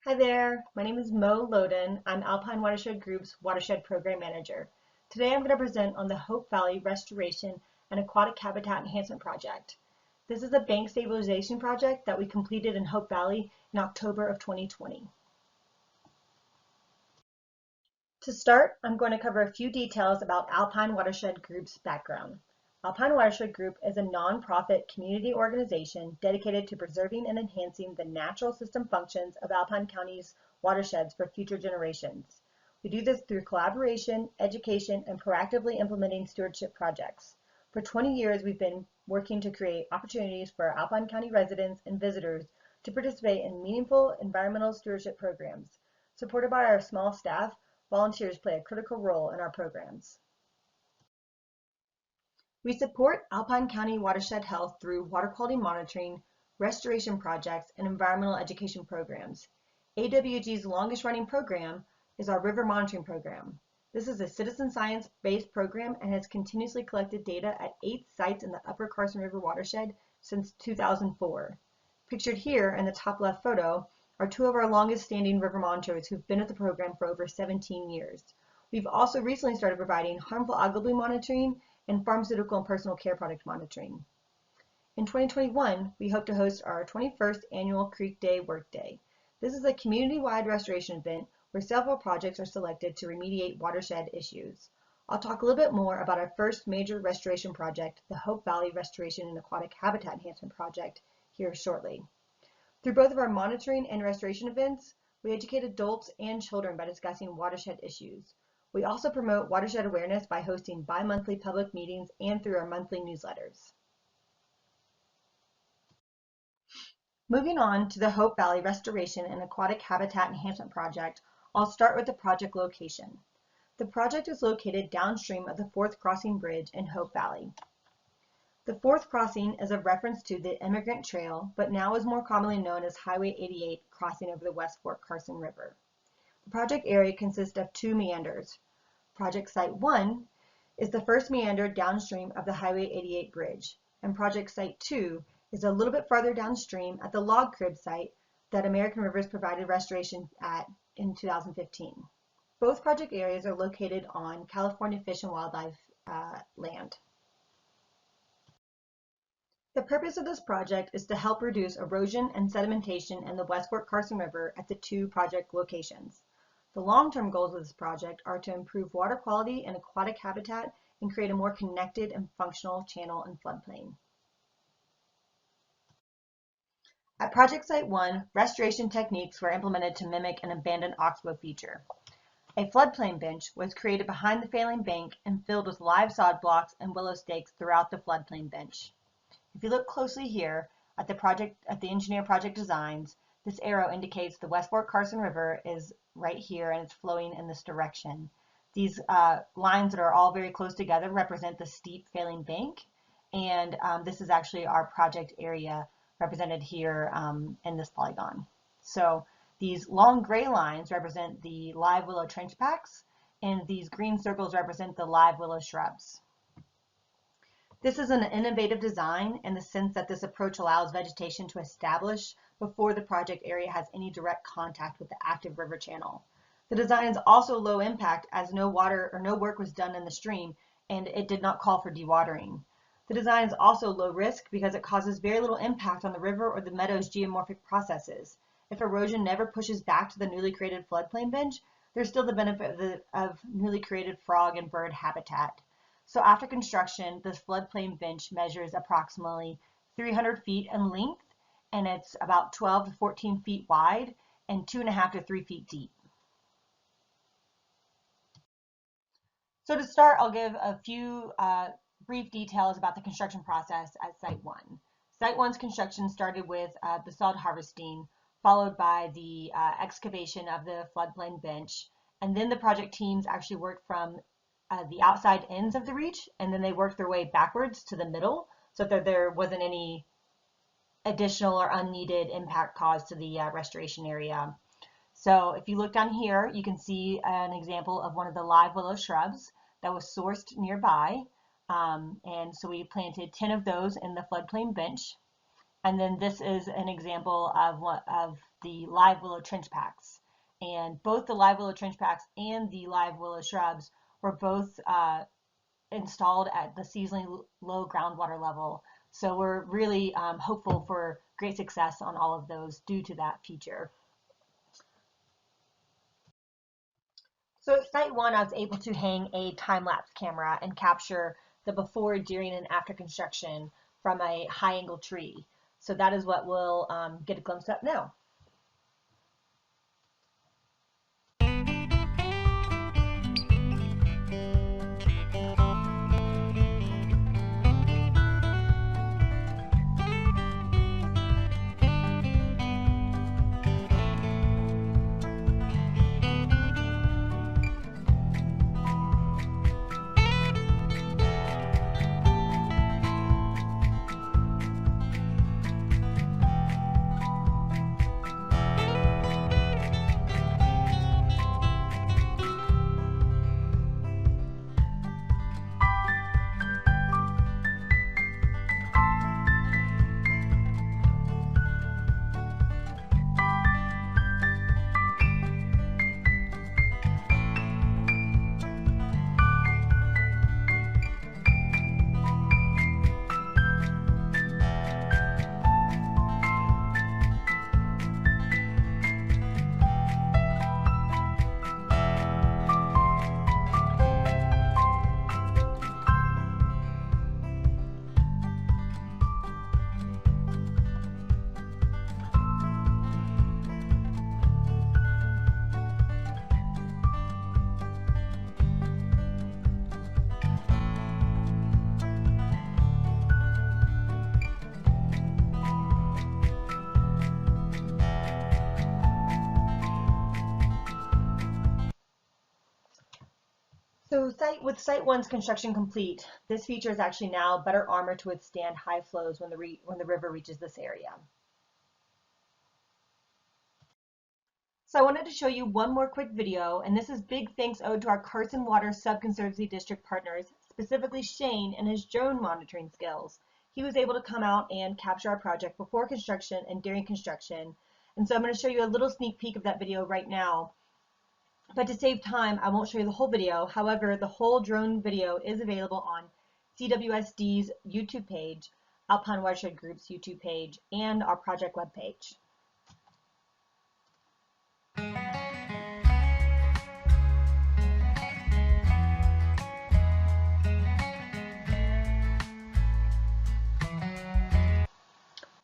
Hi there, my name is Loden. I'm Alpine Watershed Group's Watershed Program Manager. Today I'm going to present on the Hope Valley Restoration and Aquatic Habitat Enhancement Project. This is a bank stabilization project that we completed in Hope Valley in October of 2020. To start, I'm going to cover a few details about Alpine Watershed Group's background. Alpine Watershed Group is a nonprofit community organization dedicated to preserving and enhancing the natural system functions of Alpine County's watersheds for future generations. We do this through collaboration, education, and proactively implementing stewardship projects. For 20 years, we've been working to create opportunities for Alpine County residents and visitors to participate in meaningful environmental stewardship programs. Supported by our small staff, volunteers play a critical role in our programs. We support Alpine County watershed health through water quality monitoring, restoration projects, and environmental education programs. AWG's longest running program is our river monitoring program. This is a citizen science-based program and has continuously collected data at 8 sites in the upper Carson River watershed since 2004. Pictured here in the top left photo are 2 of our longest standing river monitors who've been at the program for over 17 years. We've also recently started providing harmful algal bloom monitoring and pharmaceutical and personal care product monitoring. In 2021, we hope to host our 21st annual Creek Day Workday. This is a community-wide restoration event where several projects are selected to remediate watershed issues. I'll talk a little bit more about our first major restoration project, the Hope Valley Restoration and Aquatic Habitat Enhancement Project, here shortly. Through both of our monitoring and restoration events, we educate adults and children by discussing watershed issues. We also promote watershed awareness by hosting bi-monthly public meetings and through our monthly newsletters. Moving on to the Hope Valley Restoration and Aquatic Habitat Enhancement Project, I'll start with the project location. The project is located downstream of the 4th Crossing Bridge in Hope Valley. The 4th crossing is a reference to the Emigrant Trail, but now is more commonly known as Highway 88 crossing over the West Fork Carson River. The project area consists of 2 meanders. Project Site 1 is the first meander downstream of the Highway 88 bridge, and Project Site 2 is a little bit farther downstream at the log crib site that American Rivers provided restoration at in 2015. Both project areas are located on California Fish and Wildlife land. The purpose of this project is to help reduce erosion and sedimentation in the West Fork Carson River at the 2 project locations. The long-term goals of this project are to improve water quality and aquatic habitat and create a more connected and functional channel and floodplain. At Project Site 1, restoration techniques were implemented to mimic an abandoned oxbow feature. A floodplain bench was created behind the failing bank and filled with live sod blocks and willow stakes throughout the floodplain bench. If you look closely here at the engineer project designs, this arrow indicates the West Fork Carson River is right here and it's flowing in this direction. These lines that are all very close together represent the steep failing bank, and this is actually our project area represented here in this polygon. So these long gray lines represent the live willow trench packs, and these green circles represent the live willow shrubs. This is an innovative design in the sense that this approach allows vegetation to establish before the project area has any direct contact with the active river channel. The design is also low impact as no water or no work was done in the stream and it did not call for dewatering. The design is also low risk because it causes very little impact on the river or the meadow's geomorphic processes. If erosion never pushes back to the newly created floodplain bench, there's still the benefit of newly created frog and bird habitat. So after construction, this floodplain bench measures approximately 300 feet in length, and it's about 12 to 14 feet wide and 2.5 to 3 feet deep. So to start, I'll give a few brief details about the construction process at Site 1. Site 1's construction started with the sod harvesting, followed by the excavation of the floodplain bench, and then the project teams actually worked from the outside ends of the reach, and then they worked their way backwards to the middle so that there wasn't any additional or unneeded impact caused to the restoration area. So if you look down here, you can see an example of one of the live willow shrubs that was sourced nearby. And so we planted 10 of those in the floodplain bench. And then this is an example of the live willow trench packs. And both the live willow trench packs and the live willow shrubs were both installed at the seasonally low groundwater level. So we're really hopeful for great success on all of those due to that feature. So at site one, I was able to hang a time-lapse camera and capture the before, during, and after construction from a high-angle tree. So that is what we'll get a glimpse of now. So with site one's construction complete, this feature is actually now better armored to withstand high flows when the river reaches this area. So I wanted to show you one more quick video, and this is big thanks owed to our Carson Water Sub-Conservancy District partners, specifically Shane and his drone monitoring skills. He was able to come out and capture our project before construction and during construction. And so I'm going to show you a little sneak peek of that video right now. But to save time, I won't show you the whole video. However, the whole drone video is available on CWSD's YouTube page, Alpine Watershed Group's YouTube page, and our project webpage.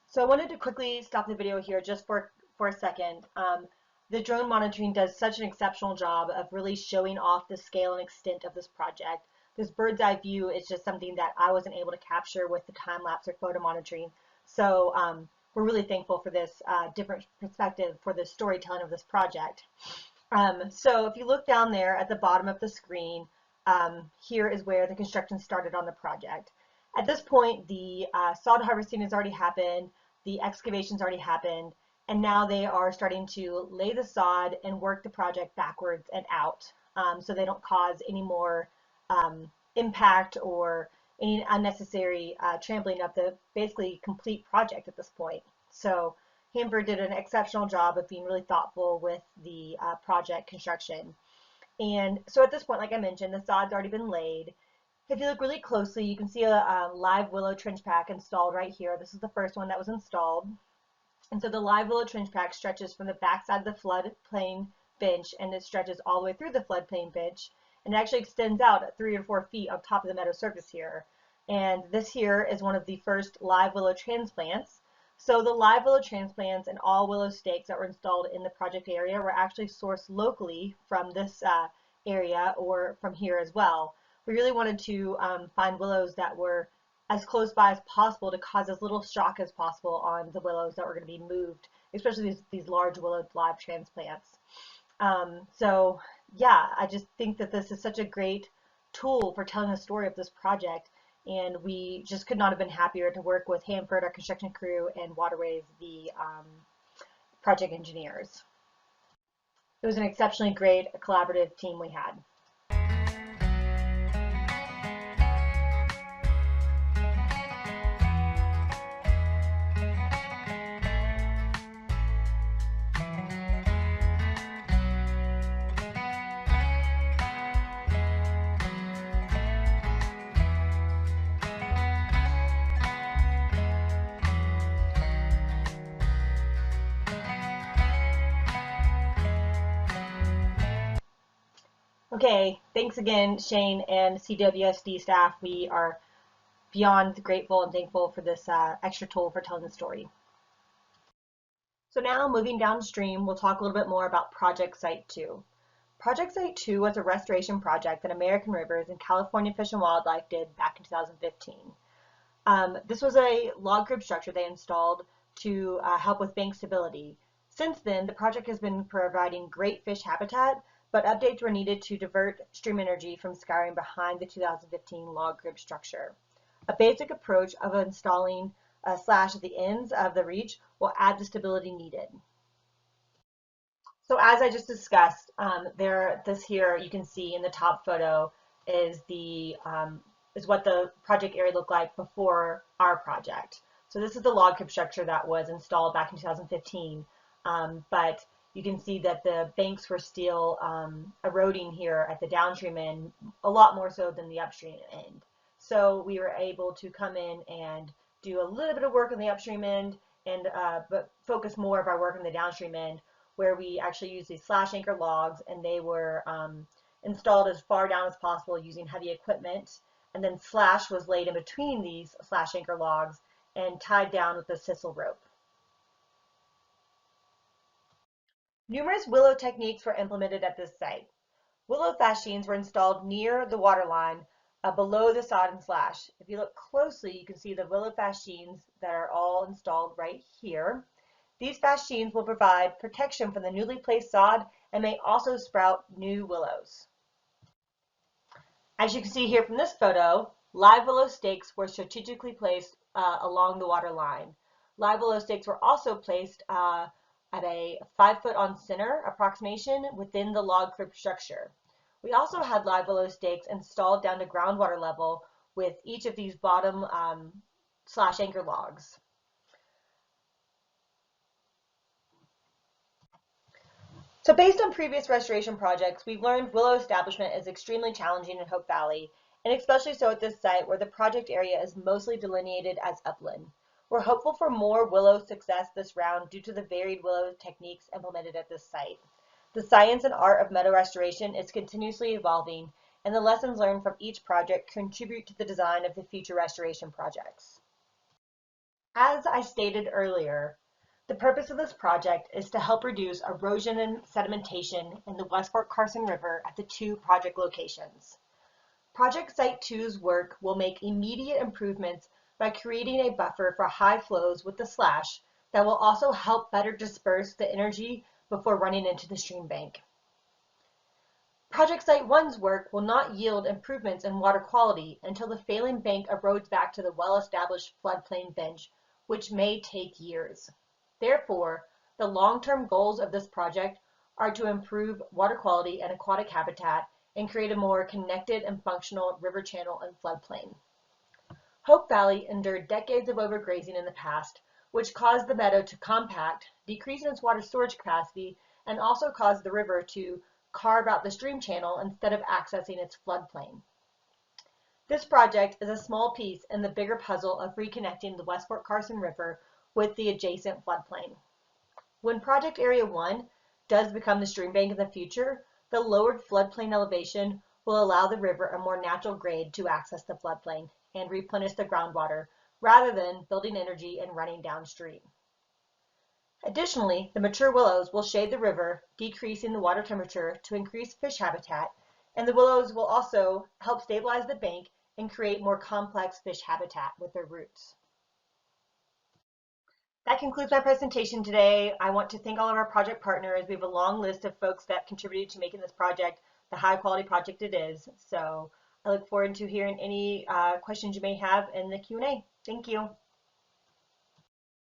So I wanted to quickly stop the video here just for a second. The drone monitoring does such an exceptional job of really showing off the scale and extent of this project. This bird's eye view is just something that I wasn't able to capture with the time lapse or photo monitoring. So we're really thankful for this different perspective for the storytelling of this project. So if you look down there at the bottom of the screen, here is where the construction started on the project. At this point, the sod harvesting has already happened, the excavation's already happened, and now they are starting to lay the sod and work the project backwards and out so they don't cause any more impact or any unnecessary trampling of the basically complete project at this point. So Hamper did an exceptional job of being really thoughtful with the project construction. And so at this point, like I mentioned, the sod's already been laid. If you look really closely, you can see a live willow trench pack installed right here. This is the first one that was installed. And so the live willow trench pack stretches from the backside of the floodplain bench, and it stretches all the way through the floodplain bench, and it actually extends out at 3 or 4 feet on top of the meadow surface here. And this here is one of the first live willow transplants. So the live willow transplants and all willow stakes that were installed in the project area were actually sourced locally from this area or from here as well. We really wanted to find willows that were as close by as possible to cause as little shock as possible on the willows that were going to be moved, especially these large willow live transplants. So yeah, I just think that this is such a great tool for telling the story of this project, and we just could not have been happier to work with Hanford, our construction crew, and Waterways, the project engineers. It was an exceptionally great collaborative team we had. Okay, thanks again, Shane and CWSD staff. We are beyond grateful and thankful for this extra tool for telling the story. So now moving downstream, we'll talk a little bit more about Project Site 2. Project Site 2 was a restoration project that American Rivers and California Fish and Wildlife did back in 2015. This was a log crib structure they installed to help with bank stability. Since then, the project has been providing great fish habitat, but updates were needed to divert stream energy from scouring behind the 2015 log crib structure. A basic approach of installing a slash at the ends of the reach will add the stability needed. So as I just discussed, this here you can see in the top photo is what the project area looked like before our project. So this is the log crib structure that was installed back in 2015, but you can see that the banks were still eroding here at the downstream end, a lot more so than the upstream end. So we were able to come in and do a little bit of work on the upstream end, and but focus more of our work on the downstream end, where we actually used these slash anchor logs, and they were installed as far down as possible using heavy equipment, and then slash was laid in between these slash anchor logs and tied down with a sisal rope. Numerous willow techniques were implemented at this site. Willow fascines were installed near the water line below the sod and slash. If you look closely, you can see the willow fascines that are all installed right here. These fascines will provide protection from the newly placed sod and may also sprout new willows. As you can see here from this photo, live willow stakes were strategically placed along the water line. Live willow stakes were also placed at a 5-foot on center approximation within the log crib structure. We also had live willow stakes installed down to groundwater level with each of these bottom slash anchor logs. So based on previous restoration projects, we've learned willow establishment is extremely challenging in Hope Valley, and especially so at this site where the project area is mostly delineated as upland. We're hopeful for more willow success this round due to the varied willow techniques implemented at this site. The science and art of meadow restoration is continuously evolving, and the lessons learned from each project contribute to the design of the future restoration projects. As I stated earlier, the purpose of this project is to help reduce erosion and sedimentation in the West Fork Carson River at the 2 project locations. Project Site 2's work will make immediate improvements by creating a buffer for high flows with the slash that will also help better disperse the energy before running into the stream bank. Project Site 1's work will not yield improvements in water quality until the failing bank erodes back to the well-established floodplain bench, which may take years. Therefore, the long-term goals of this project are to improve water quality and aquatic habitat and create a more connected and functional river channel and floodplain. Hope Valley endured decades of overgrazing in the past, which caused the meadow to compact, decrease in its water storage capacity, and also caused the river to carve out the stream channel instead of accessing its floodplain. This project is a small piece in the bigger puzzle of reconnecting the West Fork Carson River with the adjacent floodplain. When Project Area 1 does become the stream bank in the future, the lowered floodplain elevation will allow the river a more natural grade to access the floodplain and replenish the groundwater rather than building energy and running downstream. Additionally, the mature willows will shade the river, decreasing the water temperature to increase fish habitat, and the willows will also help stabilize the bank and create more complex fish habitat with their roots. That concludes my presentation today. I want to thank all of our project partners. We have a long list of folks that contributed to making this project the high quality project it is. So I look forward to hearing any questions you may have in the Q&A. Thank you.